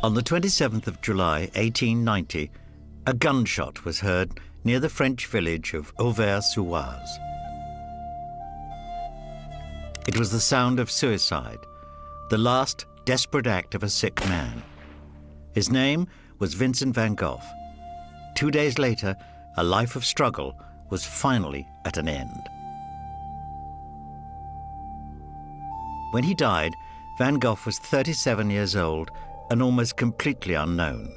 On the 27th of July, 1890, a gunshot was heard near the French village of Auvers-sur-Oise. It was the sound of suicide, the last desperate act of a sick man. His name was Vincent Van Gogh. 2 days later, a life of struggle was finally at an end. When he died, Van Gogh was 37 years old and almost completely unknown.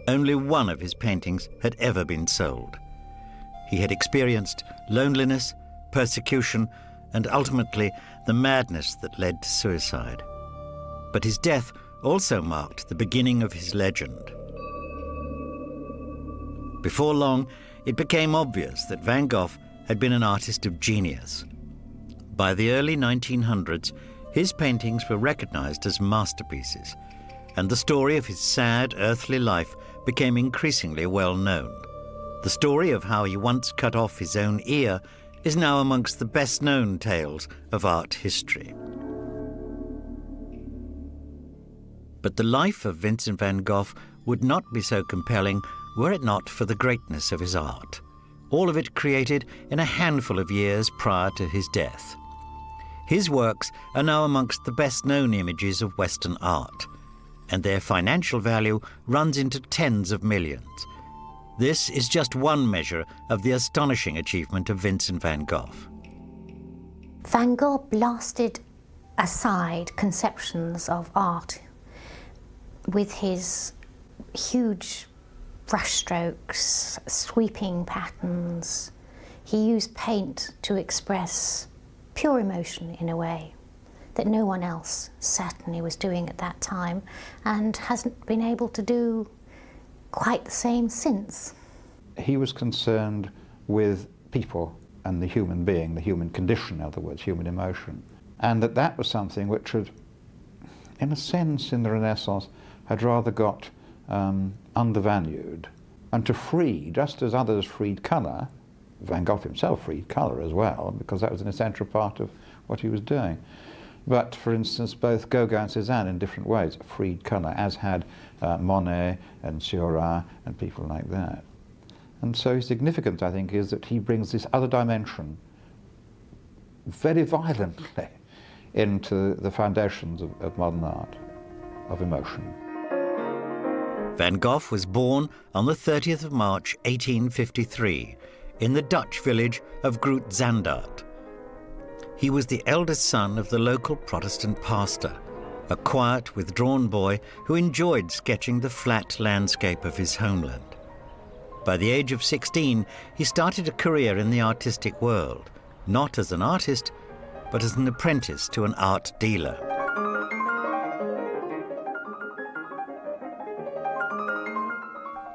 Only one of his paintings had ever been sold. He had experienced loneliness, persecution, and ultimately the madness that led to suicide. But his death also marked the beginning of his legend. Before long, it became obvious that Van Gogh had been an artist of genius. By the early 1900s, his paintings were recognized as masterpieces, and the story of his sad, earthly life became increasingly well known. The story of how he once cut off his own ear is now amongst the best-known tales of art history. But the life of Vincent van Gogh would not be so compelling were it not for the greatness of his art, all of it created in a handful of years prior to his death. His works are now amongst the best-known images of Western art, and their financial value runs into tens of millions. This is just one measure of the astonishing achievement of Vincent van Gogh. Van Gogh blasted aside conceptions of art with his huge brushstrokes, sweeping patterns. He used paint to express pure emotion in a way that no one else certainly was doing at that time and hasn't been able to do quite the same since. He was concerned with people and the human being, the human condition, in other words, human emotion. And that was something which had, in a sense, in the Renaissance, had rather got undervalued. And to free, just as others freed colour, Van Gogh himself freed colour as well, because that was an essential part of what he was doing. But, for instance, both Gauguin and Cézanne in different ways freed colour, as had Monet and Seurat and people like that. And so significant, I think, is that he brings this other dimension very violently into the foundations of modern art, of emotion. Van Gogh was born on the 30th of March, 1853, in the Dutch village of Groot-Zandaert. He was the eldest son of the local Protestant pastor, a quiet, withdrawn boy who enjoyed sketching the flat landscape of his homeland. By the age of 16, he started a career in the artistic world, not as an artist, but as an apprentice to an art dealer.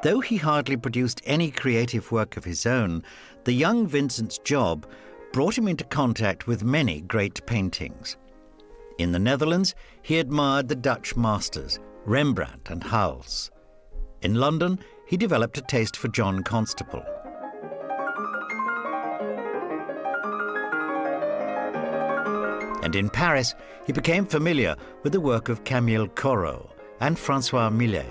Though he hardly produced any creative work of his own, the young Vincent's job brought him into contact with many great paintings. In the Netherlands, he admired the Dutch masters, Rembrandt and Arles. In London, he developed a taste for John Constable. And in Paris, he became familiar with the work of Camille Corot and François Millet.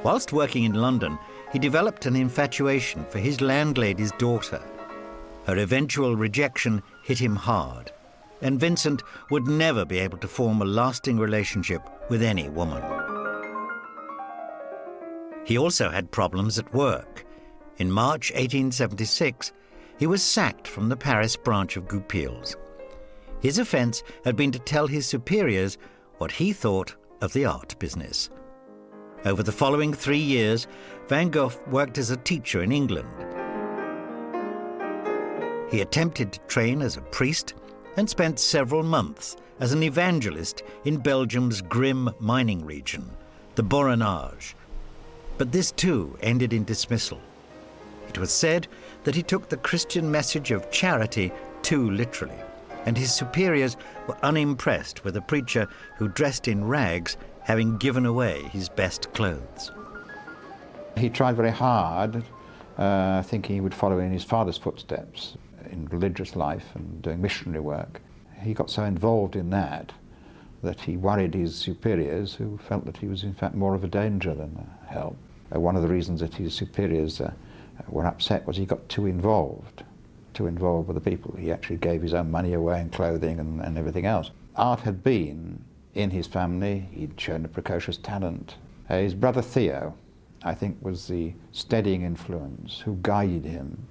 Whilst working in London, he developed an infatuation for his landlady's daughter. Her eventual rejection hit him hard, and Vincent would never be able to form a lasting relationship with any woman. He also had problems at work. In March 1876, he was sacked from the Paris branch of Goupil's. His offence had been to tell his superiors what he thought of the art business. Over the following 3 years, Van Gogh worked as a teacher in England. He attempted to train as a priest and spent several months as an evangelist in Belgium's grim mining region, the Borinage. But this too ended in dismissal. It was said that he took the Christian message of charity too literally, and his superiors were unimpressed with a preacher who dressed in rags, having given away his best clothes. He tried very hard, thinking he would follow in his father's footsteps in religious life and doing missionary work. He got so involved in that that he worried his superiors, who felt that he was in fact more of a danger than a help. One of the reasons that his superiors were upset was he got too involved with the people. He actually gave his own money away and clothing and everything else. Art had been in his family. He'd shown a precocious talent. His brother Theo, I think, was the steadying influence who guided him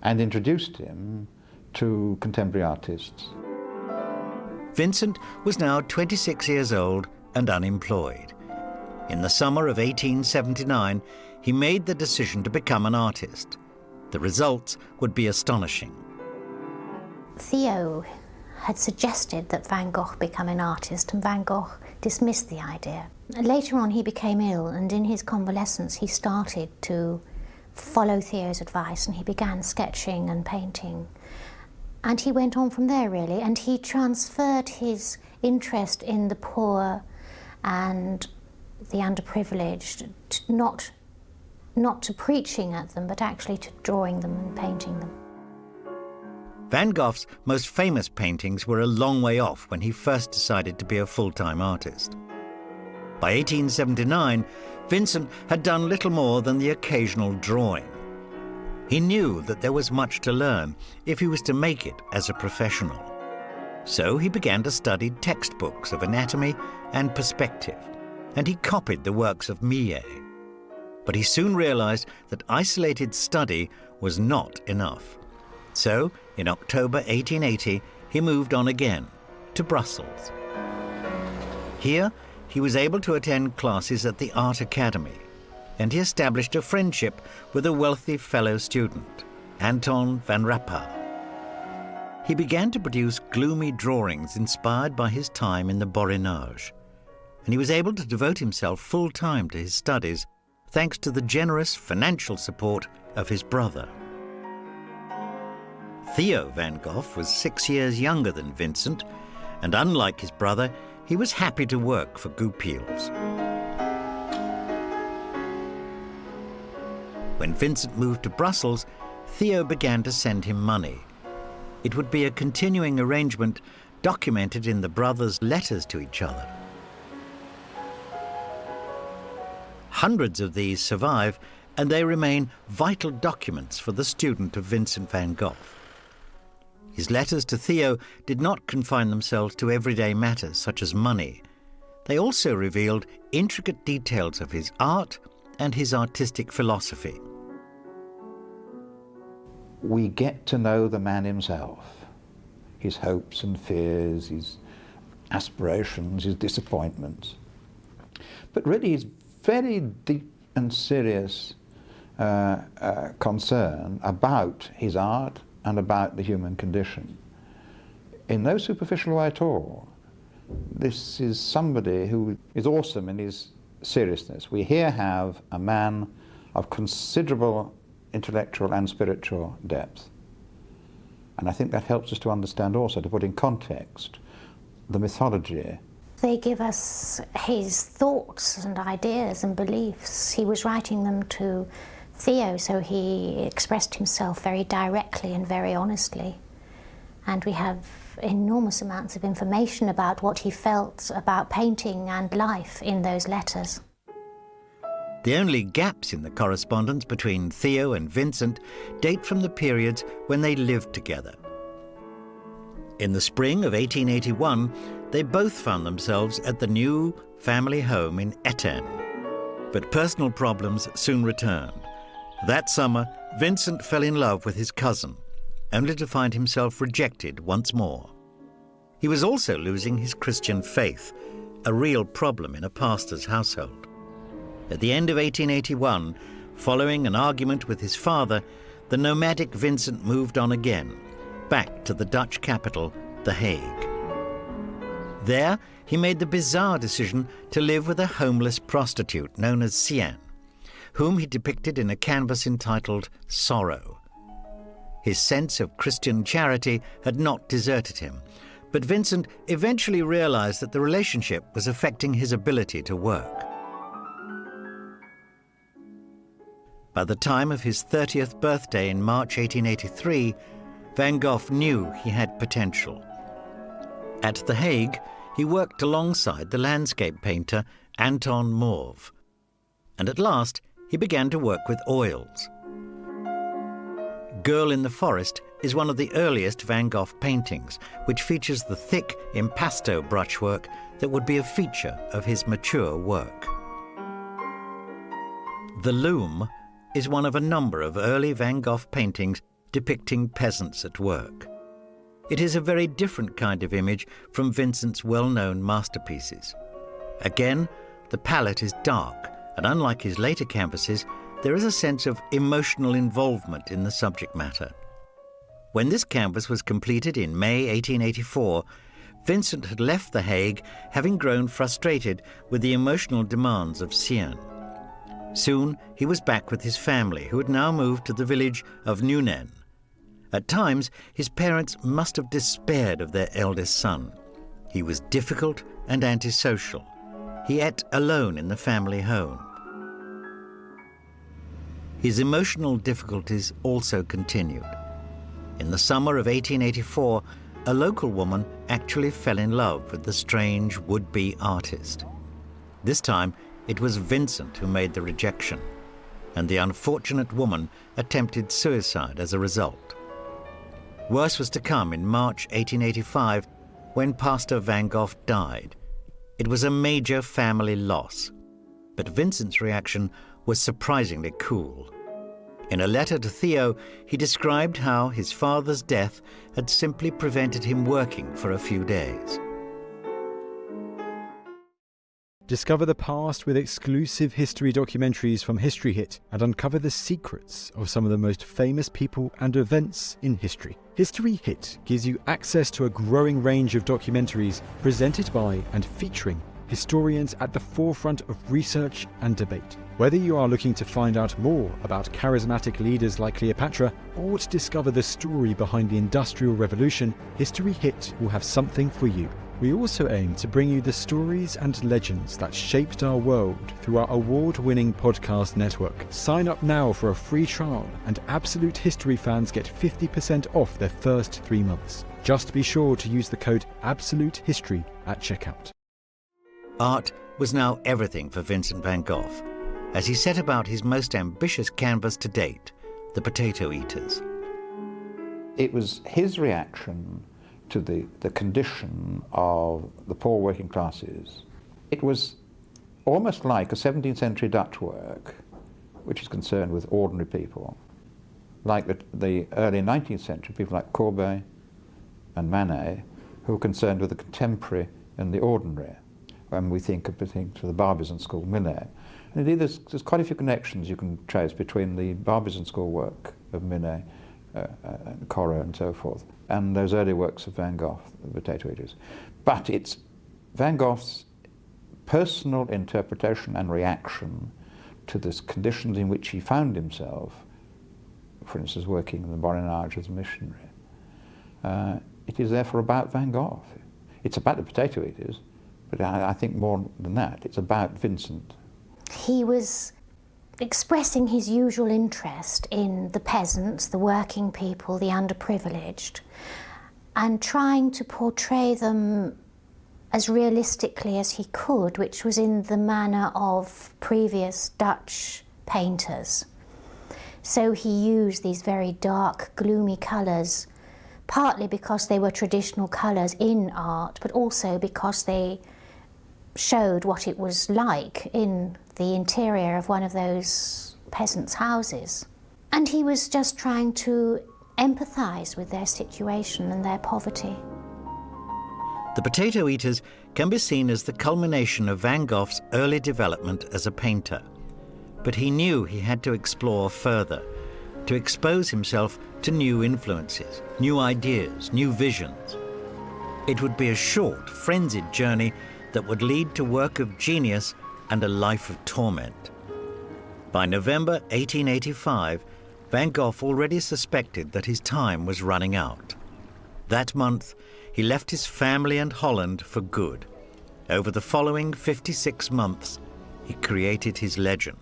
and introduced him to contemporary artists. Vincent was now 26 years old and unemployed. In the summer of 1879, he made the decision to become an artist. The results would be astonishing. Theo had suggested that Van Gogh become an artist, and Van Gogh dismissed the idea. Later on, he became ill, and in his convalescence, he started to follow Theo's advice, and he began sketching and painting. And he went on from there, really, and he transferred his interest in the poor and the underprivileged, not to preaching at them, but actually to drawing them and painting them. Van Gogh's most famous paintings were a long way off when he first decided to be a full-time artist. By 1879, Vincent had done little more than the occasional drawing. He knew that there was much to learn if he was to make it as a professional. So he began to study textbooks of anatomy and perspective, and he copied the works of Millet. But he soon realized that isolated study was not enough. So, in October 1880, he moved on again to Brussels. Here, he was able to attend classes at the Art Academy, and he established a friendship with a wealthy fellow student, Anton van Rappa. He began to produce gloomy drawings inspired by his time in the Borinage, and he was able to devote himself full-time to his studies thanks to the generous financial support of his brother. Theo Van Gogh was 6 years younger than Vincent, and unlike his brother, he was happy to work for Goupil's. When Vincent moved to Brussels, Theo began to send him money. It would be a continuing arrangement documented in the brothers' letters to each other. Hundreds of these survive, and they remain vital documents for the student of Vincent van Gogh. His letters to Theo did not confine themselves to everyday matters such as money. They also revealed intricate details of his art and his artistic philosophy. We get to know the man himself, his hopes and fears, his aspirations, his disappointments. But really his very deep and serious concern about his art and about the human condition. In no superficial way at all. This is somebody who is awesome in his seriousness. We here have a man of considerable intellectual and spiritual depth. And I think that helps us to understand also, to put in context, the mythology. They give us his thoughts and ideas and beliefs. He was writing them to Theo, so he expressed himself very directly and very honestly. And we have enormous amounts of information about what he felt about painting and life in those letters. The only gaps in the correspondence between Theo and Vincent date from the periods when they lived together. In the spring of 1881, they both found themselves at the new family home in Etten. But personal problems soon returned. That summer, Vincent fell in love with his cousin, only to find himself rejected once more. He was also losing his Christian faith, a real problem in a pastor's household. At the end of 1881, following an argument with his father, the nomadic Vincent moved on again, back to the Dutch capital, The Hague. There, he made the bizarre decision to live with a homeless prostitute known as Sian, whom he depicted in a canvas entitled Sorrow. His sense of Christian charity had not deserted him, but Vincent eventually realized that the relationship was affecting his ability to work. By the time of his 30th birthday in March 1883, Van Gogh knew he had potential. At The Hague, he worked alongside the landscape painter Anton Mauve, and at last he began to work with oils. Girl in the Forest is one of the earliest Van Gogh paintings, which features the thick impasto brushwork that would be a feature of his mature work. The Loom is one of a number of early Van Gogh paintings depicting peasants at work. It is a very different kind of image from Vincent's well-known masterpieces. Again, the palette is dark, and unlike his later canvases, there is a sense of emotional involvement in the subject matter. When this canvas was completed in May 1884, Vincent had left The Hague, having grown frustrated with the emotional demands of Sienne. Soon he was back with his family, who had now moved to the village of Nuenen. At times, his parents must have despaired of their eldest son. He was difficult and antisocial. He ate alone in the family home. His emotional difficulties also continued. In the summer of 1884, a local woman actually fell in love with the strange would-be artist. This time, it was Vincent who made the rejection, and the unfortunate woman attempted suicide as a result. Worse was to come in March 1885, when Pastor Van Gogh died. It was a major family loss, but Vincent's reaction was surprisingly cool. In a letter to Theo, he described how his father's death had simply prevented him working for a few days. Discover the past with exclusive history documentaries from History Hit and uncover the secrets of some of the most famous people and events in history. History Hit gives you access to a growing range of documentaries presented by and featuring historians at the forefront of research and debate. Whether you are looking to find out more about charismatic leaders like Cleopatra or to discover the story behind the Industrial Revolution, History Hit will have something for you. We also aim to bring you the stories and legends that shaped our world through our award-winning podcast network. Sign up now for a free trial, and Absolute History fans get 50% off their first 3 months. Just be sure to use the code AbsoluteHistory at checkout. Art was now everything for Vincent van Gogh, as he set about his most ambitious canvas to date, The Potato Eaters. It was his reaction to the condition of the poor working classes. It was almost like a 17th century Dutch work, which is concerned with ordinary people, like the early 19th century people like Courbet and Manet, who were concerned with the contemporary and the ordinary, when we think of the Barbizon School, Millet. And indeed there's quite a few connections you can trace between the Barbizon School work of Millet, and Corot and so forth, and those early works of Van Gogh, the Potato Eaters. But it's Van Gogh's personal interpretation and reaction to the conditions in which he found himself, for instance, working in the Borinage as a missionary. It is therefore about Van Gogh. It's about the Potato Eaters, but I think more than that, it's about Vincent. He was expressing his usual interest in the peasants, the working people, the underprivileged, and trying to portray them as realistically as he could, which was in the manner of previous Dutch painters. So he used these very dark, gloomy colours, partly because they were traditional colours in art, but also because they showed what it was like in the interior of one of those peasants' houses. And he was just trying to empathise with their situation and their poverty. The Potato Eaters can be seen as the culmination of Van Gogh's early development as a painter. But he knew he had to explore further, to expose himself to new influences, new ideas, new visions. It would be a short, frenzied journey that would lead to work of genius and a life of torment. By November 1885, Van Gogh already suspected that his time was running out. That month, he left his family and Holland for good. Over the following 56 months, he created his legend.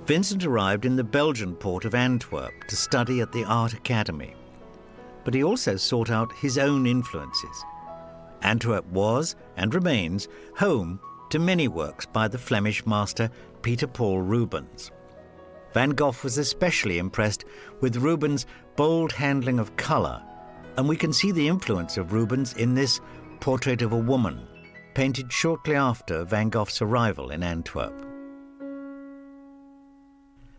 Vincent arrived in the Belgian port of Antwerp to study at the Art Academy, but he also sought out his own influences. Antwerp was, and remains, home to many works by the Flemish master Peter Paul Rubens. Van Gogh was especially impressed with Rubens' bold handling of colour, and we can see the influence of Rubens in this Portrait of a Woman, painted shortly after Van Gogh's arrival in Antwerp.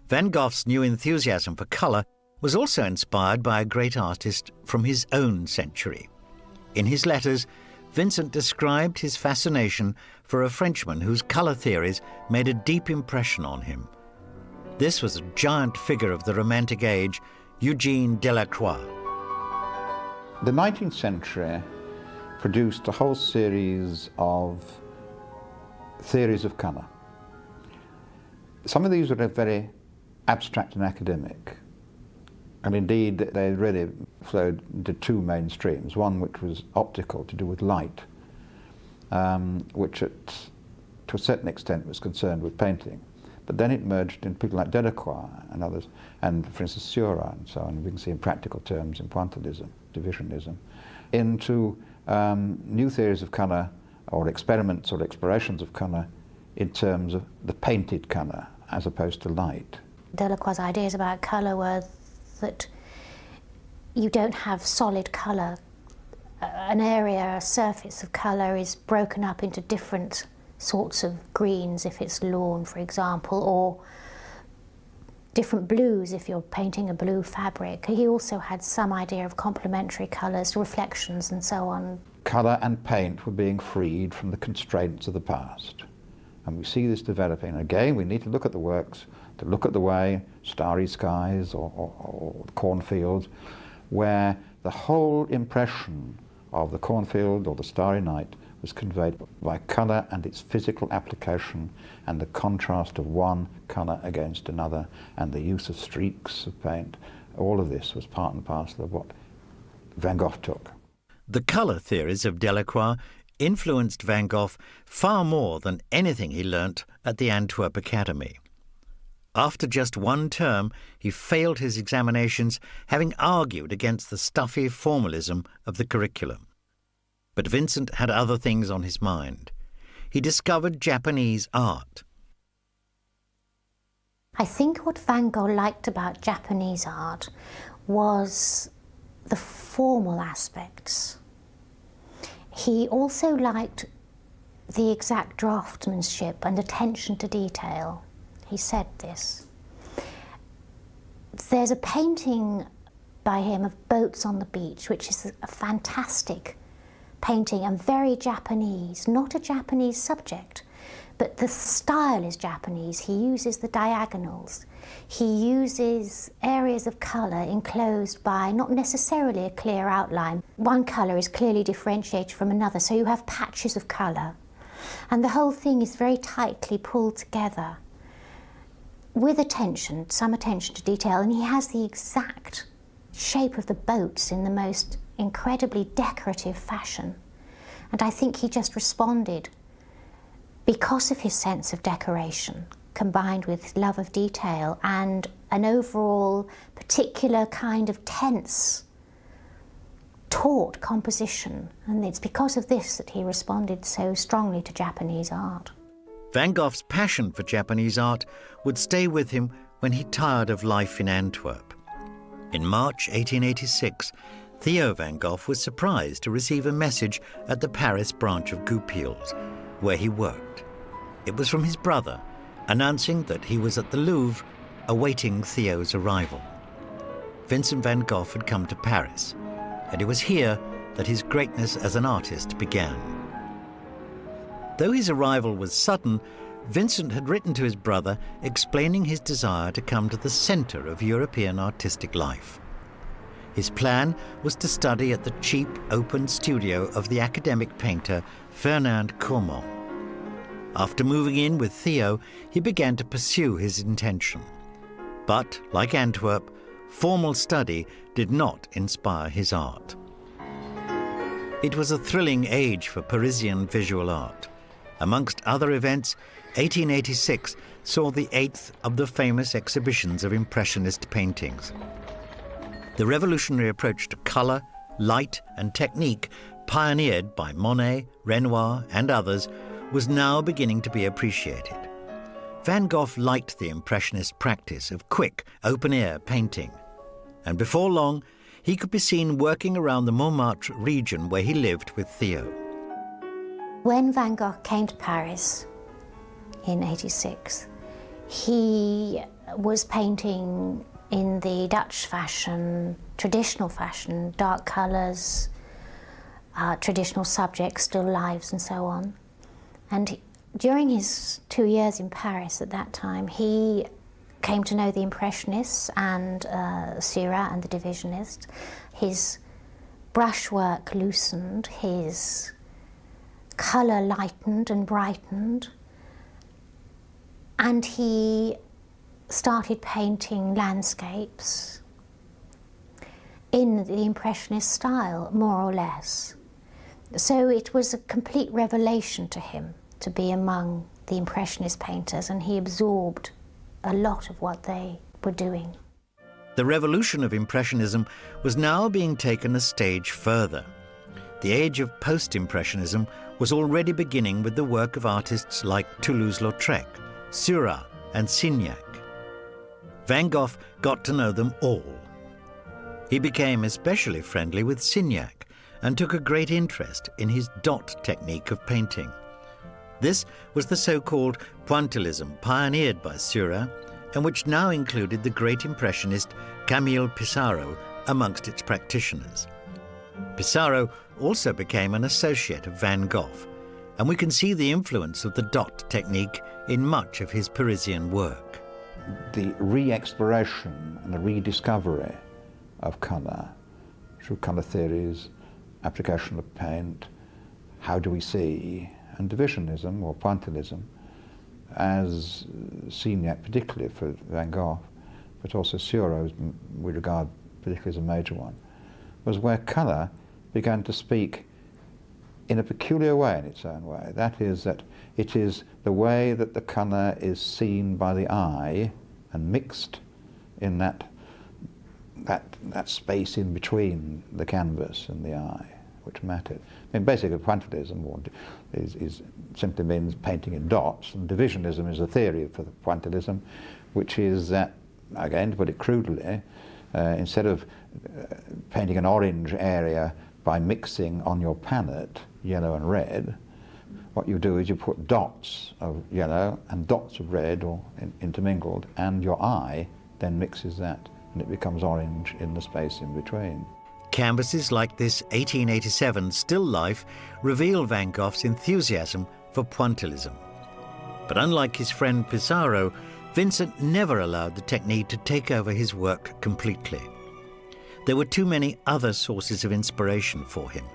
Van Gogh's new enthusiasm for colour was also inspired by a great artist from his own century. In his letters, Vincent described his fascination for a Frenchman whose colour theories made a deep impression on him. This was a giant figure of the Romantic age, Eugène Delacroix. The 19th century produced a whole series of theories of colour. Some of these were very abstract and academic, and indeed they really flowed into two main streams. One which was optical, to do with light, which to a certain extent was concerned with painting. But then it merged into people like Delacroix and others, and for instance Seurat and so on. We can see in practical terms in pointillism, divisionism, into new theories of colour, or experiments or explorations of colour in terms of the painted colour as opposed to light. Delacroix's ideas about colour were that you don't have solid colour. An area, a surface of colour is broken up into different sorts of greens if it's lawn, for example, or different blues if you're painting a blue fabric. He also had some idea of complementary colours, reflections and so on. Colour and paint were being freed from the constraints of the past. And we see this developing. Again, we need to look at the works, to look at the way Starry skies or cornfields, where the whole impression of the cornfield or the starry night was conveyed by colour and its physical application, and the contrast of one colour against another, and the use of streaks of paint. All of this was part and parcel of what Van Gogh took. The colour theories of Delacroix influenced Van Gogh far more than anything he learnt at the Antwerp Academy. After just one term, he failed his examinations, having argued against the stuffy formalism of the curriculum. But Vincent had other things on his mind. He discovered Japanese art. I think what Van Gogh liked about Japanese art was the formal aspects. He also liked the exact draftsmanship and attention to detail. He said this. There's a painting by him of boats on the beach, which is a fantastic painting and very Japanese, not a Japanese subject, but the style is Japanese. He uses the diagonals. He uses areas of colour enclosed by not necessarily a clear outline. One colour is clearly differentiated from another, so you have patches of colour. And the whole thing is very tightly pulled together with attention, some attention to detail, and he has the exact shape of the boats in the most incredibly decorative fashion. And I think he just responded because of his sense of decoration, combined with his love of detail and an overall particular kind of tense, taut composition. And it's because of this that he responded so strongly to Japanese art. Van Gogh's passion for Japanese art would stay with him when he tired of life in Antwerp. In March 1886, Theo Van Gogh was surprised to receive a message at the Paris branch of Goupil's, where he worked. It was from his brother, announcing that he was at the Louvre awaiting Theo's arrival. Vincent van Gogh had come to Paris, and it was here that his greatness as an artist began. Though his arrival was sudden, Vincent had written to his brother explaining his desire to come to the centre of European artistic life. His plan was to study at the cheap, open studio of the academic painter Fernand Cormon. After moving in with Theo, he began to pursue his intention. But, like Antwerp, formal study did not inspire his art. It was a thrilling age for Parisian visual art. Amongst other events, 1886 saw the 8th of the famous exhibitions of Impressionist paintings. The revolutionary approach to colour, light and technique pioneered by Monet, Renoir and others, was now beginning to be appreciated. Van Gogh liked the Impressionist practice of quick, open-air painting, and before long he could be seen working around the Montmartre region where he lived with Theo. When Van Gogh came to Paris in '86, he was painting in the Dutch fashion, traditional fashion, dark colours, traditional subjects, still lifes and so on. And during his 2 years in Paris at that time, he came to know the Impressionists and Seurat and the Divisionists. His brushwork loosened, his colour lightened and brightened, and he started painting landscapes in the Impressionist style, more or less. So it was a complete revelation to him to be among the Impressionist painters, and he absorbed a lot of what they were doing. The revolution of Impressionism was now being taken a stage further. The age of post-impressionism was already beginning with the work of artists like Toulouse-Lautrec, Seurat and Signac. Van Gogh got to know them all. He became especially friendly with Signac and took a great interest in his dot technique of painting. This was the so-called pointillism pioneered by Seurat, and which now included the great impressionist Camille Pissarro amongst its practitioners. Pissarro also became an associate of Van Gogh, and we can see the influence of the dot technique in much of his Parisian work. The re-exploration and the rediscovery of colour through colour theories, application of paint, how do we see, and divisionism or pointillism, as Signac particularly for Van Gogh, but also Seurat we regard particularly as a major one, was where colour began to speak in a peculiar way, in its own way. That is, that it is the way that the colour is seen by the eye and mixed in that space in between the canvas and the eye, which mattered. I mean, basically, pointillism is simply means painting in dots, and divisionism is a theory for the pointillism, which is that, again, to put it crudely, instead of painting an orange area by mixing on your palette yellow and red, what you do is you put dots of yellow and dots of red or intermingled, and your eye then mixes that, and it becomes orange in the space in between. Canvases like this 1887 still life reveal Van Gogh's enthusiasm for pointillism. But unlike his friend Pissarro, Vincent never allowed the technique to take over his work completely. There were too many other sources of inspiration for him.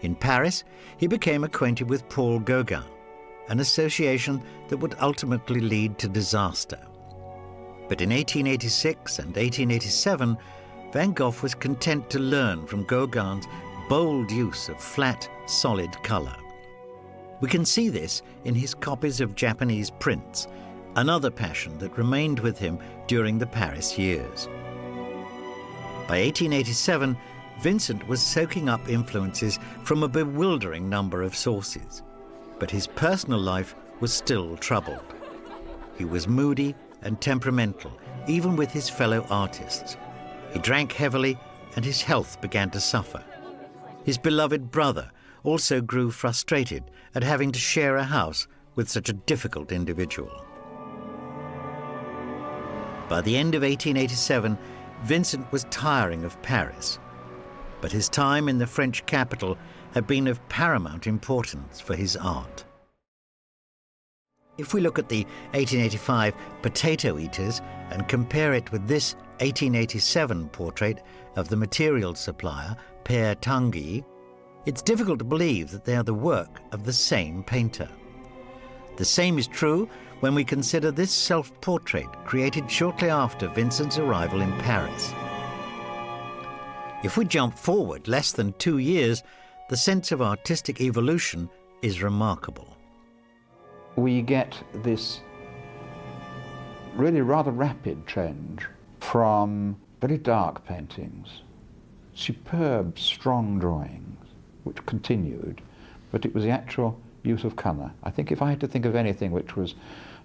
In Paris, he became acquainted with Paul Gauguin, an association that would ultimately lead to disaster. But in 1886 and 1887, Van Gogh was content to learn from Gauguin's bold use of flat, solid colour. We can see this in his copies of Japanese prints, another passion that remained with him during the Paris years. By 1887, Vincent was soaking up influences from a bewildering number of sources, but his personal life was still troubled. He was moody and temperamental, even with his fellow artists. He drank heavily, and his health began to suffer. His beloved brother also grew frustrated at having to share a house with such a difficult individual. By the end of 1887, Vincent was tiring of Paris, but his time in the French capital had been of paramount importance for his art. If we look at the 1885 Potato Eaters and compare it with this 1887 portrait of the material supplier, Père Tanguy, it's difficult to believe that they are the work of the same painter. The same is true when we consider this self-portrait created shortly after Vincent's arrival in Paris. If we jump forward less than 2 years, the sense of artistic evolution is remarkable. We get this really rather rapid change from very dark paintings, superb, strong drawings, which continued, but it was the actual use of colour. I think if I had to think of anything which was,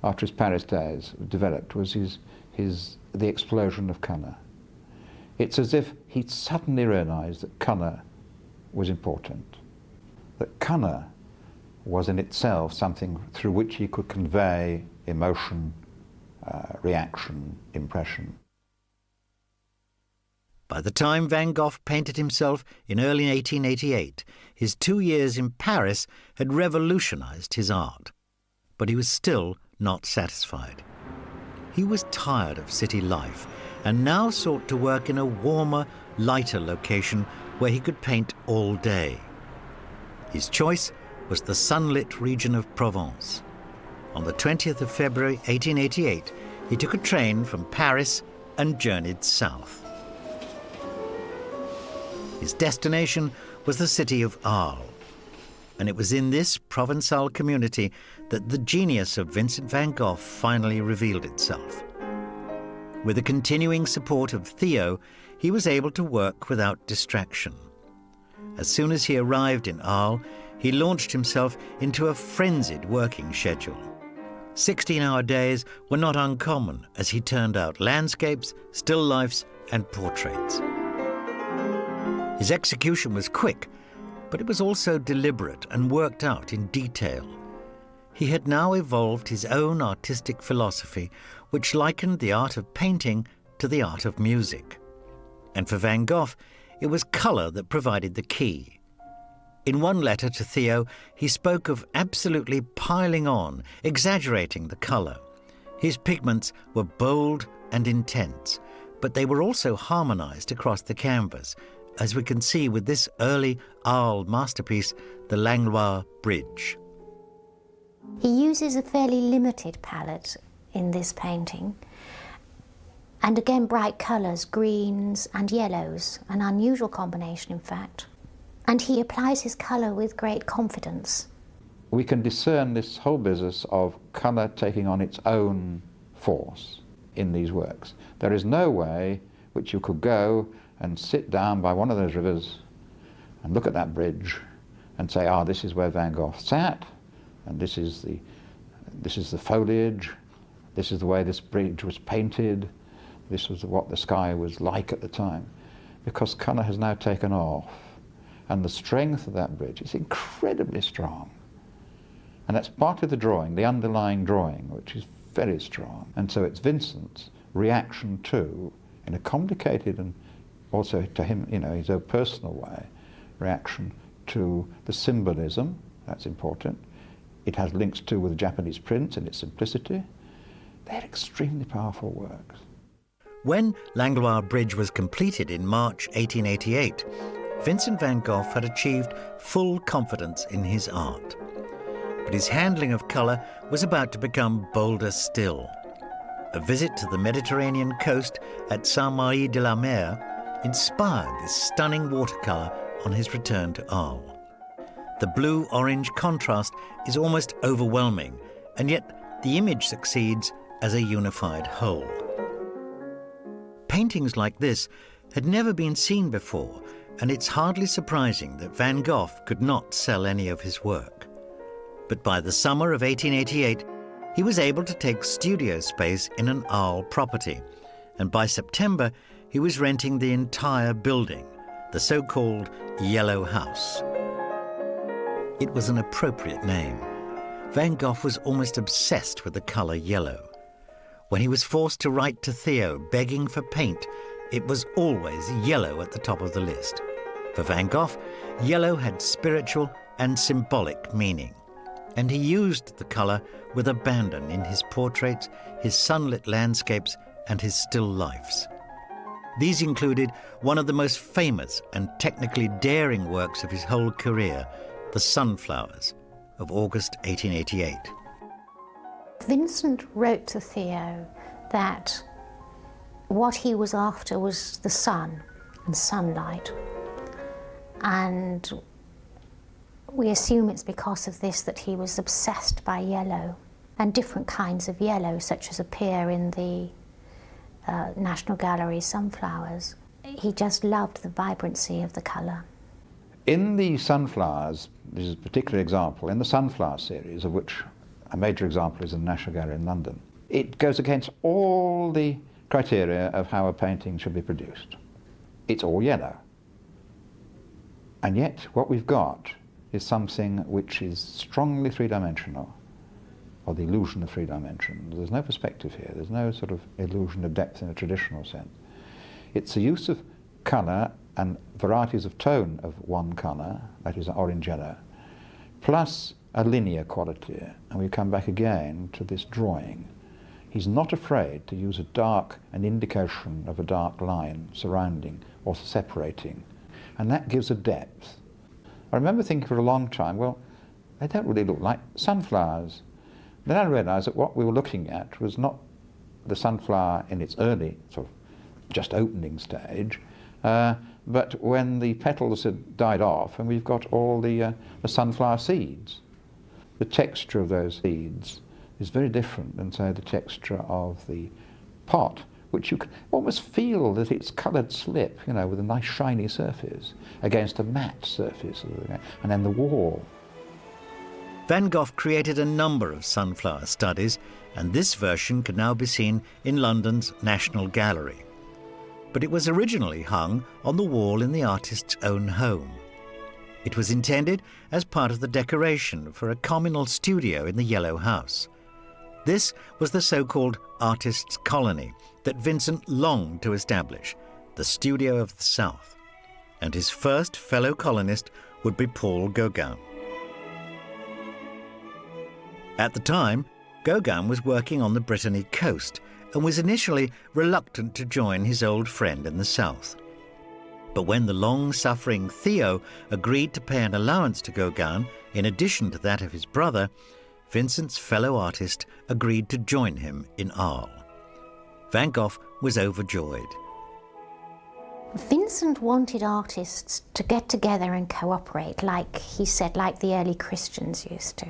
after his Paris days, developed, was the explosion of colour. It's as if he'd suddenly realised that colour was important, that colour was in itself something through which he could convey emotion, reaction, impression. By the time Van Gogh painted himself in early 1888, his 2 years in Paris had revolutionised his art. But he was still not satisfied. He was tired of city life and now sought to work in a warmer, lighter location where he could paint all day. His choice was the sunlit region of Provence. On the 20th of February 1888, he took a train from Paris and journeyed south. His destination was the city of Arles, and it was in this Provençal community that the genius of Vincent van Gogh finally revealed itself. With the continuing support of Theo, he was able to work without distraction. As soon as he arrived in Arles, he launched himself into a frenzied working schedule. 16-hour days were not uncommon as he turned out landscapes, still lifes, and portraits. His execution was quick, but it was also deliberate and worked out in detail. He had now evolved his own artistic philosophy, which likened the art of painting to the art of music. And for Van Gogh, it was colour that provided the key. In one letter to Theo, he spoke of absolutely piling on, exaggerating the colour. His pigments were bold and intense, but they were also harmonised across the canvas, as we can see with this early Arles masterpiece, the Langlois Bridge. He uses a fairly limited palette in this painting, and again bright colours, greens and yellows, an unusual combination in fact. And he applies his colour with great confidence. We can discern this whole business of colour taking on its own force in these works. There is no way which you could go and sit down by one of those rivers and look at that bridge and say, this is where Van Gogh sat, and this is the foliage, this is the way this bridge was painted, this was what the sky was like at the time, because colour has now taken off, and the strength of that bridge is incredibly strong. And that's part of the drawing, the underlying drawing, which is very strong. And so it's Vincent's reaction to, in a complicated and also to him, his own personal way, reaction to the symbolism, that's important. It has links too with the Japanese prints in its simplicity. They're extremely powerful works. When Langlois Bridge was completed in March 1888, Vincent van Gogh had achieved full confidence in his art. But his handling of colour was about to become bolder still. A visit to the Mediterranean coast at Saint-Remy inspired this stunning watercolour on his return to Arles. The blue-orange contrast is almost overwhelming, and yet the image succeeds as a unified whole. Paintings like this had never been seen before, and it's hardly surprising that Van Gogh could not sell any of his work. But by the summer of 1888, he was able to take studio space in an Arles property, and by September, he was renting the entire building, the so-called Yellow House. It was an appropriate name. Van Gogh was almost obsessed with the colour yellow. When he was forced to write to Theo begging for paint, it was always yellow at the top of the list. For Van Gogh, yellow had spiritual and symbolic meaning, and he used the colour with abandon in his portraits, his sunlit landscapes, and his still lifes. These included one of the most famous and technically daring works of his whole career, The Sunflowers, of August 1888. Vincent wrote to Theo that what he was after was the sun and sunlight. And we assume it's because of this that he was obsessed by yellow and different kinds of yellow, such as appear in the National Gallery sunflowers. He just loved the vibrancy of the colour. In the sunflowers, this is a particular example, in the sunflower series, of which a major example is in the National Gallery in London, it goes against all the criteria of how a painting should be produced. It's all yellow. And yet what we've got is something which is strongly three-dimensional, or the illusion of three dimensions. There's no perspective here. There's no sort of illusion of depth in a traditional sense. It's the use of colour and varieties of tone of one colour, that is orange-yellow, plus a linear quality. And we come back again to this drawing. He's not afraid to use a dark, an indication of a dark line surrounding or separating. And that gives a depth. I remember thinking for a long time, well, they don't really look like sunflowers. Then I realised that what we were looking at was not the sunflower in its early, sort of just opening stage, but when the petals had died off and we've got all the sunflower seeds. The texture of those seeds is very different than, say, the texture of the pot, which you can almost feel that it's coloured slip, you know, with a nice shiny surface against a matte surface, and then the wall. Van Gogh created a number of sunflower studies, and this version can now be seen in London's National Gallery. But it was originally hung on the wall in the artist's own home. It was intended as part of the decoration for a communal studio in the Yellow House. This was the so-called artist's colony that Vincent longed to establish, the Studio of the South. And his first fellow colonist would be Paul Gauguin. At the time, Gauguin was working on the Brittany coast and was initially reluctant to join his old friend in the south. But when the long-suffering Theo agreed to pay an allowance to Gauguin, in addition to that of his brother, Vincent's fellow artist agreed to join him in Arles. Van Gogh was overjoyed. Vincent wanted artists to get together and cooperate, like he said, like the early Christians used to.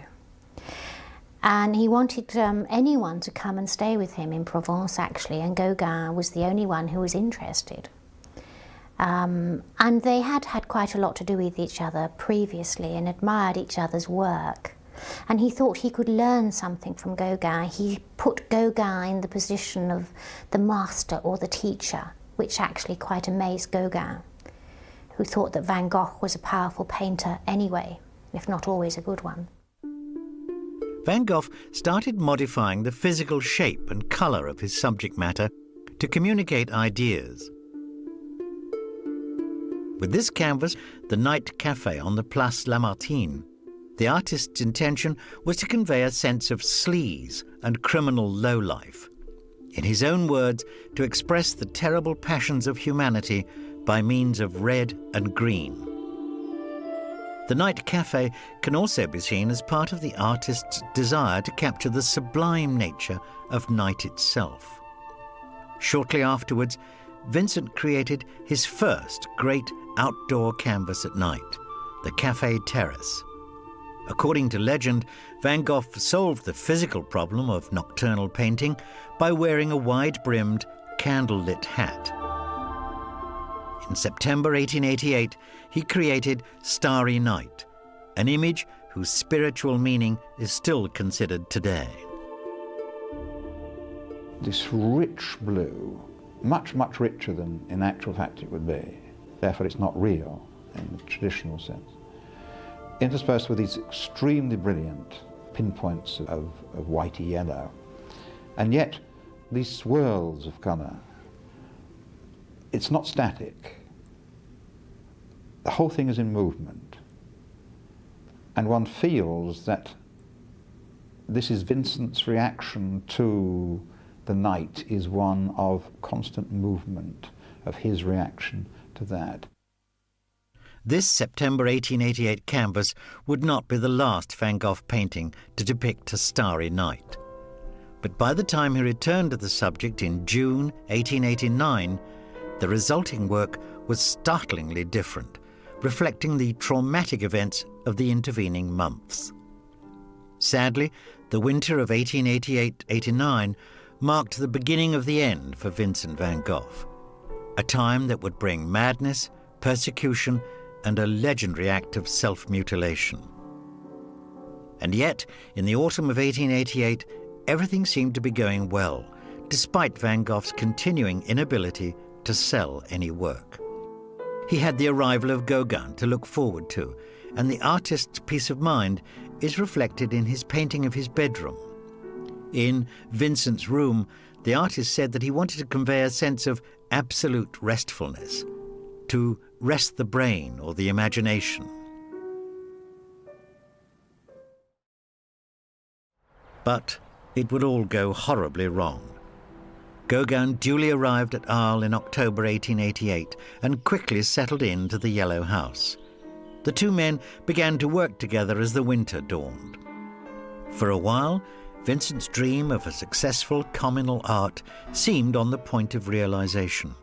And he wanted anyone to come and stay with him in Provence, actually, and Gauguin was the only one who was interested. And they had had quite a lot to do with each other previously and admired each other's work. And he thought he could learn something from Gauguin. He put Gauguin in the position of the master or the teacher, which actually quite amazed Gauguin, who thought that Van Gogh was a powerful painter anyway, if not always a good one. Van Gogh started modifying the physical shape and colour of his subject matter to communicate ideas. With this canvas, The Night Café on the Place Lamartine, the artist's intention was to convey a sense of sleaze and criminal lowlife. In his own words, to express the terrible passions of humanity by means of red and green. The Night Café can also be seen as part of the artist's desire to capture the sublime nature of night itself. Shortly afterwards, Vincent created his first great outdoor canvas at night, the Café Terrace. According to legend, Van Gogh solved the physical problem of nocturnal painting by wearing a wide-brimmed, candle-lit hat. In September 1888, he created Starry Night, an image whose spiritual meaning is still considered today. This rich blue, much, much richer than in actual fact it would be, therefore it's not real in the traditional sense, interspersed with these extremely brilliant pinpoints of whitey yellow, and yet these swirls of colour. It's not static. The whole thing is in movement, and one feels that this is Vincent's reaction to the night is one of constant movement, of his reaction to that. This September 1888 canvas would not be the last Van Gogh painting to depict a starry night. But by the time he returned to the subject in June 1889, the resulting work was startlingly different, reflecting the traumatic events of the intervening months. Sadly, the winter of 1888-89 marked the beginning of the end for Vincent van Gogh, a time that would bring madness, persecution, and a legendary act of self-mutilation. And yet, in the autumn of 1888, everything seemed to be going well, despite Van Gogh's continuing inability to sell any work. He had the arrival of Gauguin to look forward to, and the artist's peace of mind is reflected in his painting of his bedroom. In Vincent's room, the artist said that he wanted to convey a sense of absolute restfulness, to rest the brain or the imagination. But it would all go horribly wrong. Gauguin duly arrived at Arles in October 1888 and quickly settled into the Yellow House. The two men began to work together as the winter dawned. For a while, Vincent's dream of a successful communal art seemed on the point of realization.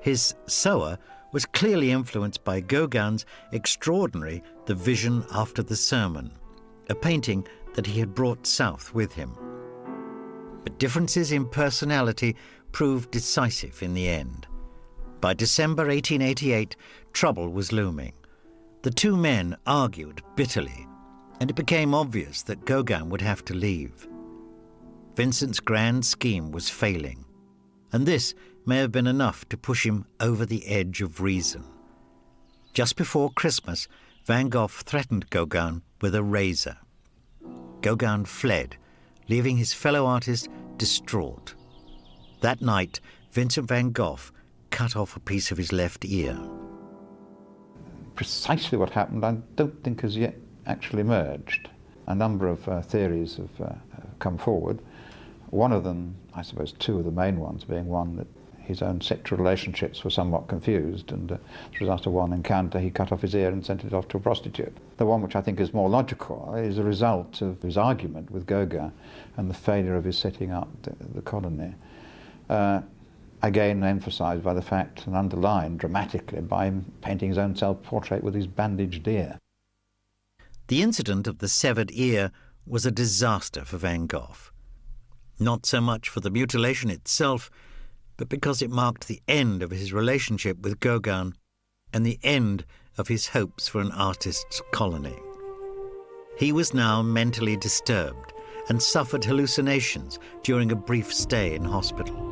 His sewer was clearly influenced by Gauguin's extraordinary The Vision After the Sermon, a painting that he had brought south with him. But differences in personality proved decisive in the end. By December 1888, trouble was looming. The two men argued bitterly, and it became obvious that Gauguin would have to leave. Vincent's grand scheme was failing, and this may have been enough to push him over the edge of reason. Just before Christmas, Van Gogh threatened Gauguin with a razor. Gauguin fled, leaving his fellow artist distraught. That night, Vincent Van Gogh cut off a piece of his left ear. Precisely what happened, I don't think has yet actually emerged. A number of theories have come forward. One of them, I suppose two of the main ones, being one that his own sexual relationships were somewhat confused, and as a result of one encounter he cut off his ear and sent it off to a prostitute. The one which I think is more logical is a result of his argument with Gauguin and the failure of his setting up the colony. Again emphasised by the fact and underlined dramatically by him painting his own self-portrait with his bandaged ear. The incident of the severed ear was a disaster for Van Gogh. Not so much for the mutilation itself, but because it marked the end of his relationship with Gauguin and the end of his hopes for an artist's colony. He was now mentally disturbed and suffered hallucinations during a brief stay in hospital.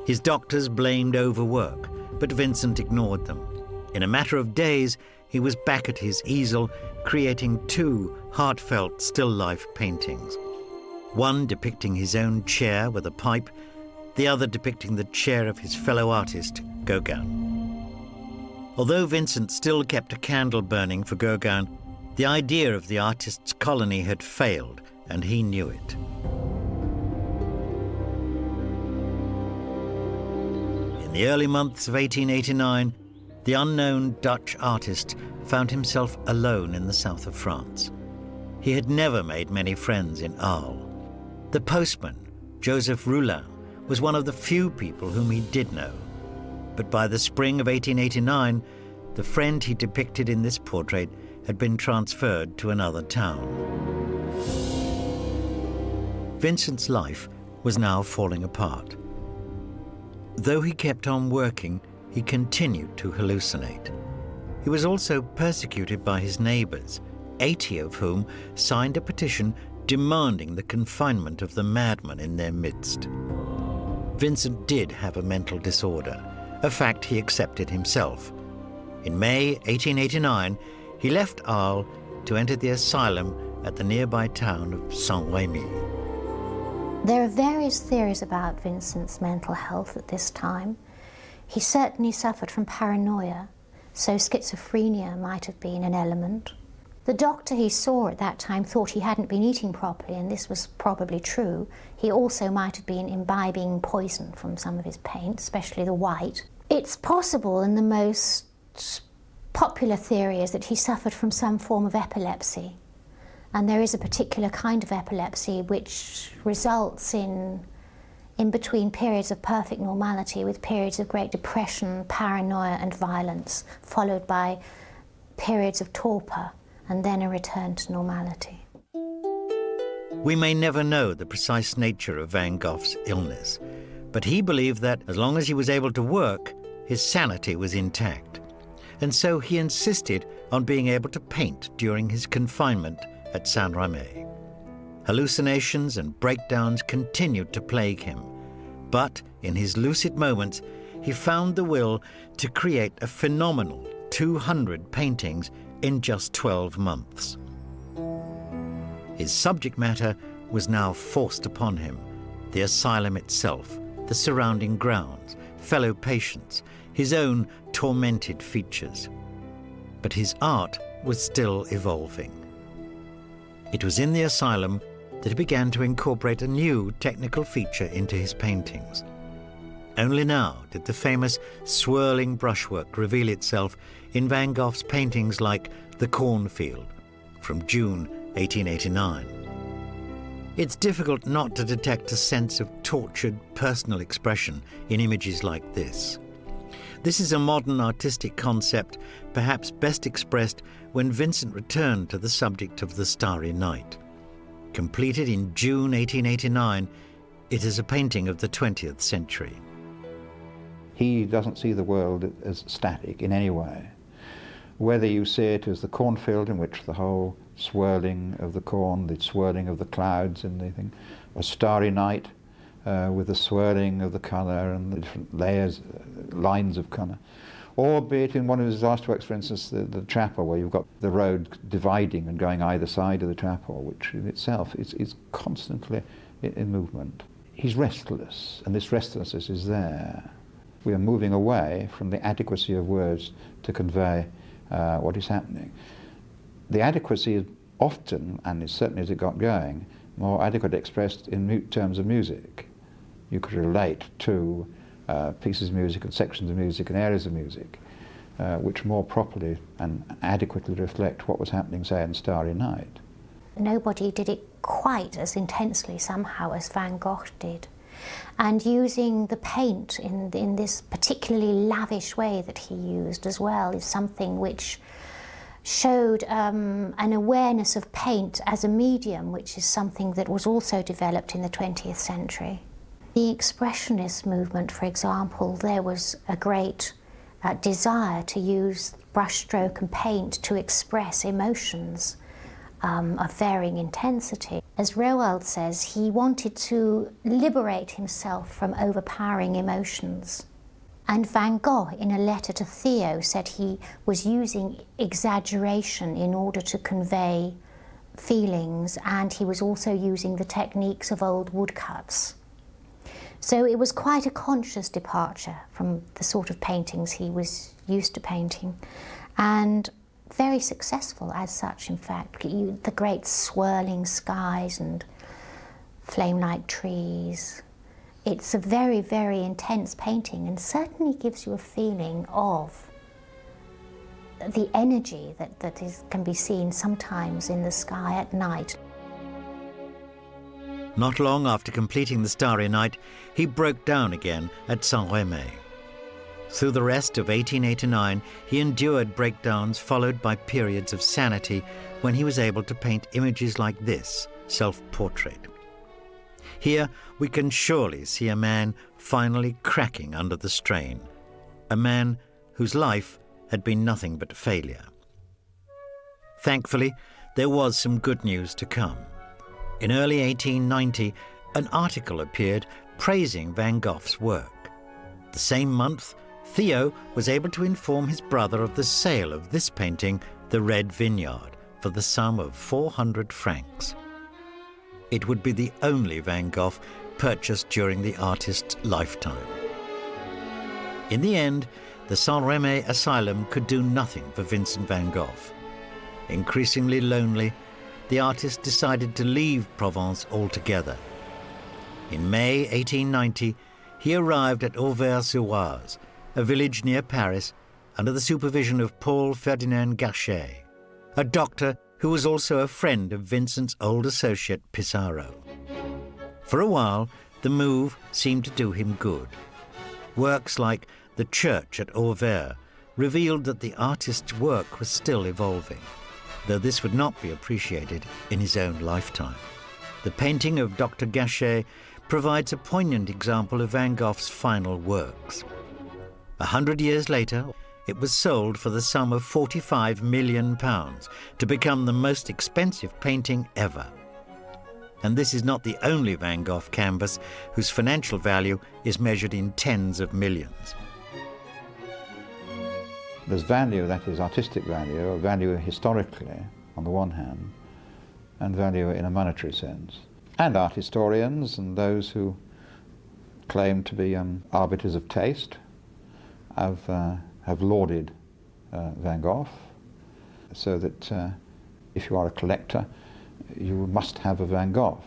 His doctors blamed overwork, but Vincent ignored them. In a matter of days, he was back at his easel, creating two heartfelt still-life paintings. One depicting his own chair with a pipe, the other depicting the chair of his fellow artist, Gauguin. Although Vincent still kept a candle burning for Gauguin, the idea of the artist's colony had failed, and he knew it. In the early months of 1889, the unknown Dutch artist found himself alone in the south of France. He had never made many friends in Arles. The postman, Joseph Roulin, was one of the few people whom he did know. But by the spring of 1889, the friend he depicted in this portrait had been transferred to another town. Vincent's life was now falling apart. Though he kept on working, he continued to hallucinate. He was also persecuted by his neighbours, 80 of whom signed a petition demanding the confinement of the madman in their midst. Vincent did have a mental disorder, a fact he accepted himself. In May 1889, he left Arles to enter the asylum at the nearby town of Saint-Remy. There are various theories about Vincent's mental health at this time. He certainly suffered from paranoia, so schizophrenia might have been an element. The doctor he saw at that time thought he hadn't been eating properly, and this was probably true. He also might have been imbibing poison from some of his paint, especially the white. It's possible, and the most popular theory is that he suffered from some form of epilepsy. And there is a particular kind of epilepsy which results in between periods of perfect normality with periods of great depression, paranoia and violence, followed by periods of torpor and then a return to normality. We may never know the precise nature of Van Gogh's illness, but he believed that as long as he was able to work, his sanity was intact. and so he insisted on being able to paint during his confinement at Saint-Remy. Hallucinations and breakdowns continued to plague him, but in his lucid moments, he found the will to create a phenomenal 200 paintings in just 12 months. His subject matter was now forced upon him: the asylum itself, the surrounding grounds, fellow patients, his own tormented features. But his art was still evolving. It was in the asylum that he began to incorporate a new technical feature into his paintings. Only now did the famous swirling brushwork reveal itself in Van Gogh's paintings like The Cornfield from June 1889. It's difficult not to detect a sense of tortured personal expression in images like this. This is a modern artistic concept, perhaps best expressed when Vincent returned to the subject of the Starry Night. Completed in June 1889, it is a painting of the 20th century. He doesn't see the world as static in any way. Whether you see it as the cornfield, in which the whole swirling of the corn, the swirling of the clouds and the thing, or Starry Night with the swirling of the colour and the different layers, lines of colour, or be it in one of his last works, for instance, the chapel, where you've got the road dividing and going either side of the chapel, which in itself is constantly in movement. He's restless, and this restlessness is there. We are moving away from the adequacy of words to convey what is happening. The adequacy is often, and certainly as it got going, more adequately expressed in terms of music. You could relate to pieces of music and sections of music and areas of music which more properly and adequately reflect what was happening, say, in Starry Night. Nobody did it quite as intensely somehow as Van Gogh did. And using the paint in this particularly lavish way that he used as well is something which showed an awareness of paint as a medium, which is something that was also developed in the 20th century. The Expressionist movement, for example, there was a great desire to use brushstroke and paint to express emotions of varying intensity. As Roald says, he wanted to liberate himself from overpowering emotions. And Van Gogh, in a letter to Theo, said he was using exaggeration in order to convey feelings, and he was also using the techniques of old woodcuts. So it was quite a conscious departure from the sort of paintings he was used to painting, and very successful as such, in fact. The great swirling skies and flame-like trees. It's a very, very intense painting, and certainly gives you a feeling of the energy that can be seen sometimes in the sky at night. Not long after completing the Starry Night, he broke down again at Saint-Remy. Through the rest of 1889, he endured breakdowns followed by periods of sanity when he was able to paint images like this, self-portrait. Here we can surely see a man finally cracking under the strain, a man whose life had been nothing but failure. Thankfully, there was some good news to come. In early 1890, an article appeared praising Van Gogh's work. The same month, Theo was able to inform his brother of the sale of this painting, The Red Vineyard, for the sum of 400 francs. It would be the only Van Gogh purchased during the artist's lifetime. In the end, the Saint-Remy Asylum could do nothing for Vincent van Gogh. Increasingly lonely, the artist decided to leave Provence altogether. In May 1890, he arrived at Auvers-sur-Oise, a village near Paris, under the supervision of Paul Ferdinand Gachet, a doctor who was also a friend of Vincent's old associate Pissarro. For a while, the move seemed to do him good. Works like The Church at Auvers revealed that the artist's work was still evolving, though this would not be appreciated in his own lifetime. The painting of Dr. Gachet provides a poignant example of Van Gogh's final works. 100 years later, it was sold for the sum of £45 million to become the most expensive painting ever. And this is not the only Van Gogh canvas whose financial value is measured in tens of millions. There's value, that is artistic value, value historically on the one hand, and value in a monetary sense. And art historians and those who claim to be arbiters of taste have lauded Van Gogh, so that if you are a collector, you must have a Van Gogh.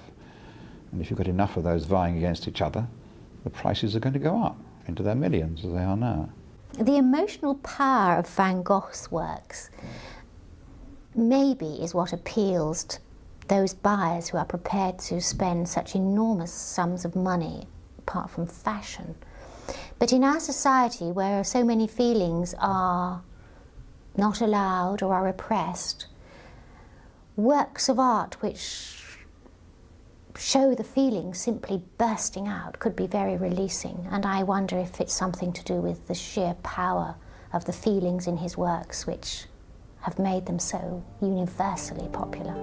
And if you've got enough of those vying against each other, the prices are going to go up into their millions, as they are now. The emotional power of Van Gogh's works maybe is what appeals to those buyers who are prepared to spend such enormous sums of money, apart from fashion. But in our society, where so many feelings are not allowed or are repressed, works of art which show the feelings simply bursting out could be very releasing. And I wonder if it's something to do with the sheer power of the feelings in his works which have made them so universally popular.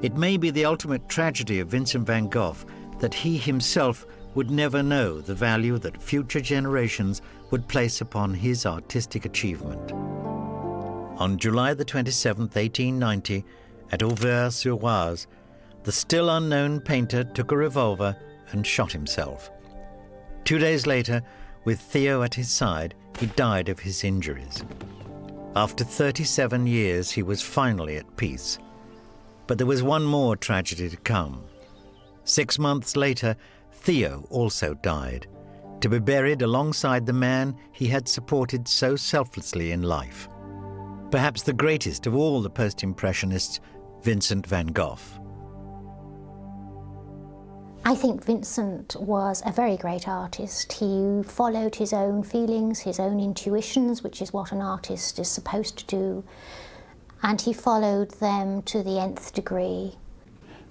It may be the ultimate tragedy of Vincent van Gogh that he himself would never know the value that future generations would place upon his artistic achievement. On July the 27th, 1890, at Auvers-sur-Oise, the still unknown painter took a revolver and shot himself. 2 days later, with Theo at his side, he died of his injuries. After 37 years, he was finally at peace. But there was one more tragedy to come. 6 months later, Theo also died, to be buried alongside the man he had supported so selflessly in life. Perhaps the greatest of all the post-impressionists, Vincent van Gogh. I think Vincent was a very great artist. He followed his own feelings, his own intuitions, which is what an artist is supposed to do, and he followed them to the nth degree.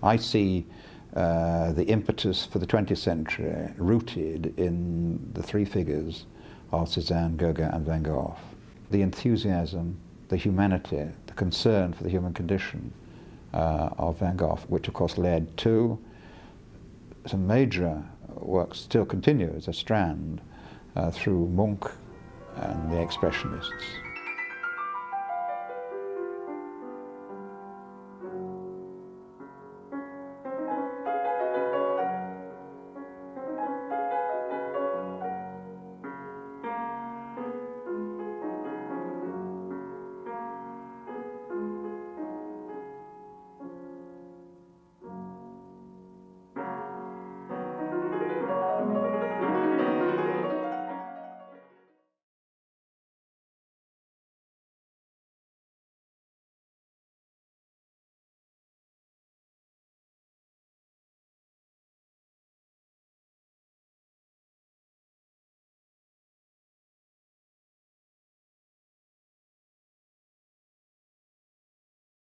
I see the impetus for the 20th century rooted in the three figures of Cézanne, Gauguin and Van Gogh. The enthusiasm, the humanity, the concern for the human condition of Van Gogh, which of course led to some major works, still continue as a strand through Munch and the Expressionists.